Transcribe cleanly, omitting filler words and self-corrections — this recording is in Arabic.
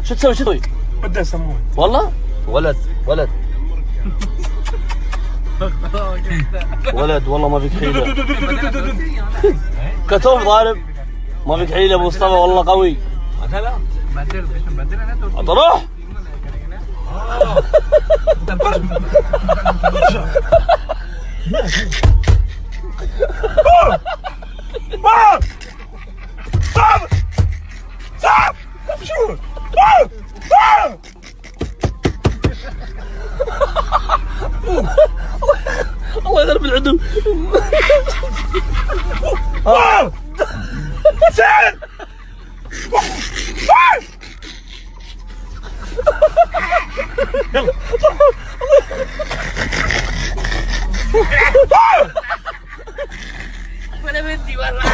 شو تسوي شو تسوي؟ بدي اسموه والله ولد ولد ولد والله ما فيك حيلة. كتوف ضارب ما فيك حيلة ابو مصطفى والله قوي. روح شو الله يغرب العدو. سعد ولا بدي والله